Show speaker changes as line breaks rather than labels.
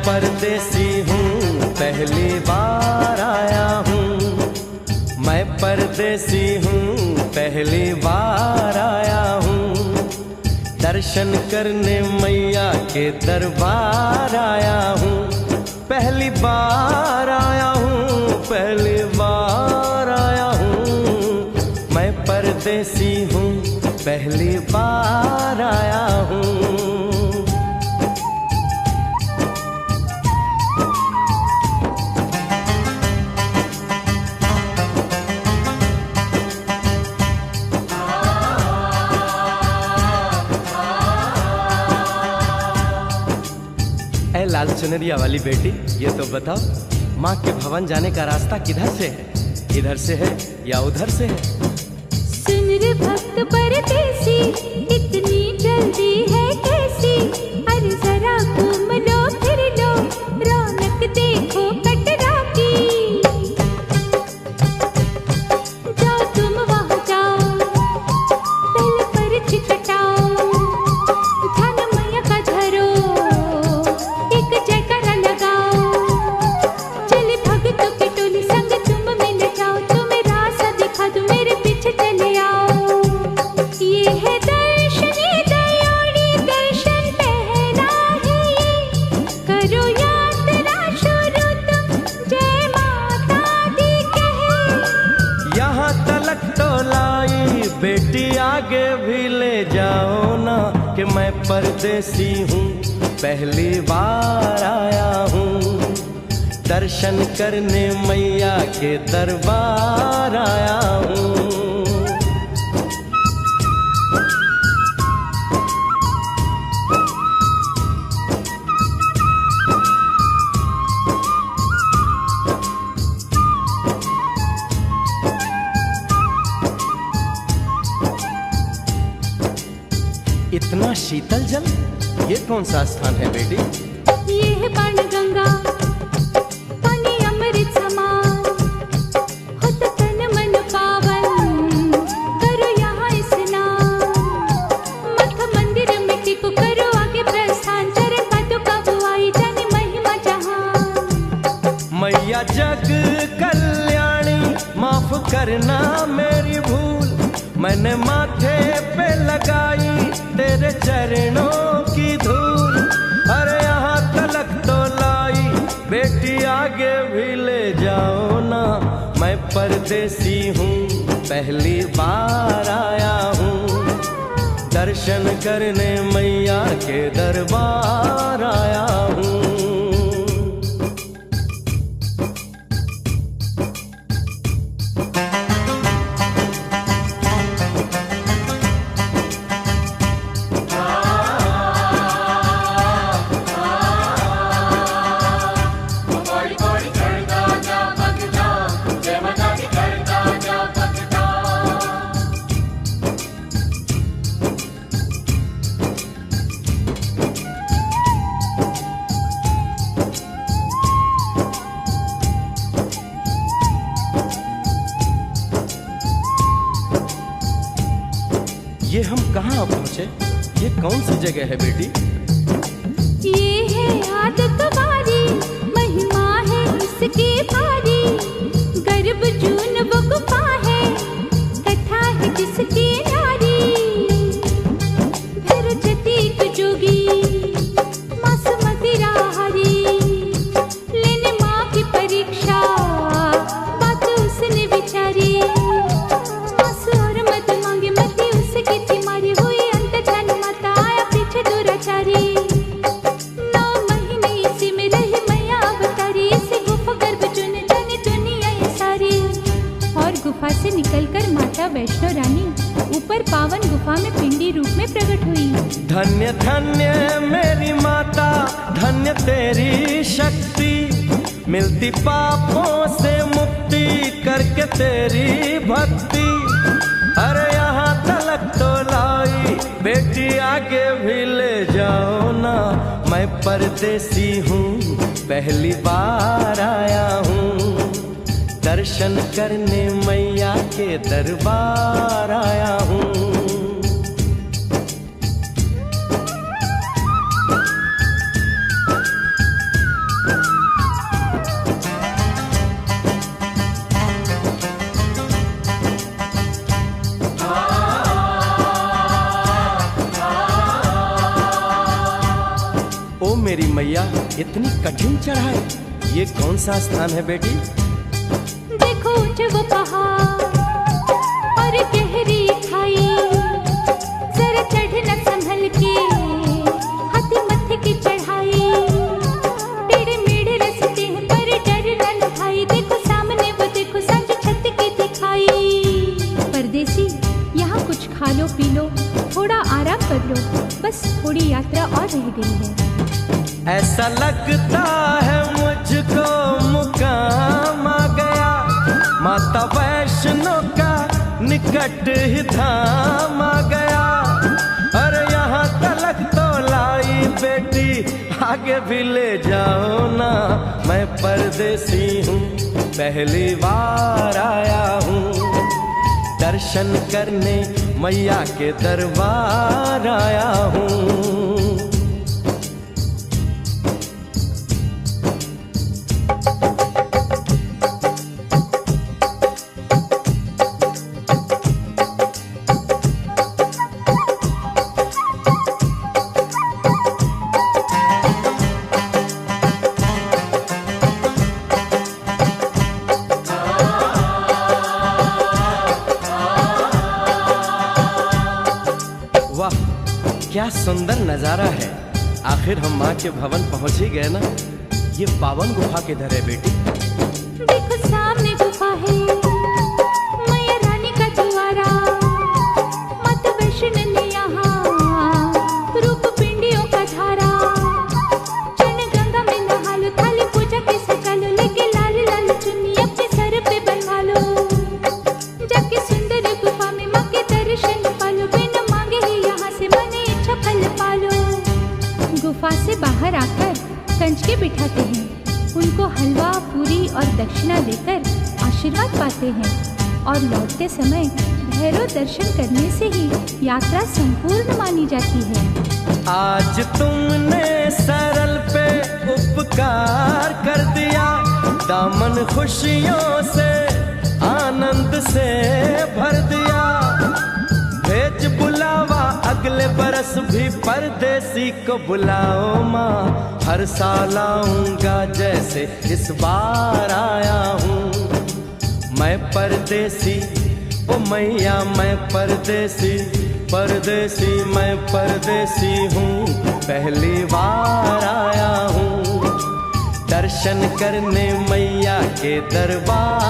परदेसी हूँ, पहली बार आया हूँ। मैं परदेसी हूँ, पहली बार आया हूँ। दर्शन करने मैया के दरबार आया हूँ। पहली बार आया हूँ, पहली बार आया हूँ। मैं परदेसी हूँ, पहली बार आया हूँ। लाल चुनरिया वाली बेटी, ये तो बताओ, माँ के भवन जाने का रास्ता किधर से है? इधर से है या उधर से है?
सुन रे भक्त परदेसी, इतनी जल्दी है कैसी? अरे जरा घूम लो फिर लो, रौनक देखो कटरा की। जाओ तुम वहाँ जाओ, पहले पर्ची कटाओ, ध्यान मैया का धरो, जयकारा लगाओ। चले भक्तों की टोली संग तुम मिल जाओ, तुम्हें रास्ता दिखा दूं, मेरे पीछे चले आओ। ये है दर्शनी दयोड़ी दर्शन पहला है ये, करो यात्रा शुरू तुम, जय माता दी कहे।
यहाँ तलक तो लाई बेटी, आगे भी ले जाओ ना, कि मैं परदेसी हूँ, पहली बार आया हूँ। दर्शन करने मैया के दरबार आया हूँ। इतना शीतल जल, ये कौन सा स्थान है बेटी?
ये है बाणगंगा, पानी अमृत समान, होता तन मन पावन, करो यहाँ स्नान। मठ मंदिर में टिको, करो आगे प्रस्थान, चरण पादुका बुआई, जाने महिमा जहान।
मैया जग कल्याणी, माफ करना मेरी भूल, मैंने माथे पे लगाई तेरे चरणों की धूल। अरे यहाँ तलक तो लाई बेटी, आगे भी ले जाओ ना, मैं परदेसी हूँ, पहली बार आया हूँ। दर्शन करने मैया के दरबार आया हूँ। ये हम कहाँ पहुँचे? ये कौन सी जगह है बेटी?
ये है आदत बारी, महिमा है इसकी भारी, गर्भ जून वो गुफा है, कथा है जिसकी नारी। भैरव जतीक जोगी, मासूमती राहरी, लेने माँ की परीक्षा, बात उसने विचारी। मासू और मत मांगे मती उसकी तिमारी, हुई अंत जान माता, आया पीछे दुराचारी। 9 महीने इसी में रही मैया अवतारी, इसी गुफा गर्भ चुन जाने दुनिया ये सारी। और गुफा से निकलकर माता वैष्णो रानी ऊपर पावन गुफा में पिंडी रूप में प्रकट हुई।
धन्य धन्य मेरी माता, धन्य तेरी शक्ति, मिलती पापों से मुक्ति करके तेरी भक्ति। अरे यहाँ तलक तो लाई बेटी, आगे भी ले जाओ ना, मैं परदेसी हूँ, पहली बार आया हूँ। दर्शन करने मैया के दरबार आया हूँ। ओ मेरी मैया, इतनी कठिन चढ़ाई, ये कौन सा स्थान है बेटी?
देखो ऊंचे वो पहाड़ और गहरी खाई, जरा चढ़ना संभल के, हाथी मत्थे की चढ़ाई। टेढ़े मेढ़े रास्ते हैं पर डरना न भाई, देखो सामने वो देखो सांझ छत की दिखाई। परदेसी यहाँ कुछ खा लो पी लो, थोड़ा आराम कर लो, बस थोड़ी यात्रा और रह गई है।
ऐसा लगता है मुझको मुकाम आ गया, माता वैष्णो का निकट ही धाम आ गया। अरे यहाँ तलक तो लाई बेटी, आगे भी ले जाओ ना, मैं परदेसी हूँ, पहली बार आया हूँ। दर्शन करने मैया के दरबार आया हूँ। वाह, क्या सुंदर नजारा है। आखिर हम माँ के भवन पहुंच ही गए ना। ये पावन गुफा किधर है बेटी?
देखो सामने गुफा है, मैया रानी का द्वारा। माता वैष्णो ने यहाँ रूप पिंडियों का धारा। चरण गंगा में नहा लो, थाली पूजा के सजा लो, लेके लाल लाल चुन्नी अपने सर पे बनवा लो। जाके सुंदर गुफा में माँ के दर्शन पालो, बिना मांगे ही यहाँ से मने इच्छा फल पालो। गुफा से बाहर आकर कंचके बिठाते हैं, उनको हलवा पूरी और दक्षिणा देकर आशीर्वाद पाते हैं और लौटते समय भैरव दर्शन करने से ही यात्रा संपूर्ण मानी जाती है।
आज तुमने सरल पे उपकार कर दिया, दामन खुशियों से आनंद से भर दिया। भेज बुलावा अगले बरस भी परदेसी को बुलाओ माँ, हर साल आऊंगा जैसे इस बार आया हूँ। मैं परदेसी, ओ मैया मैं परदेसी, परदेसी मैं परदेसी हूँ, पहली बार आया हूँ। दर्शन करने मैया के दरबार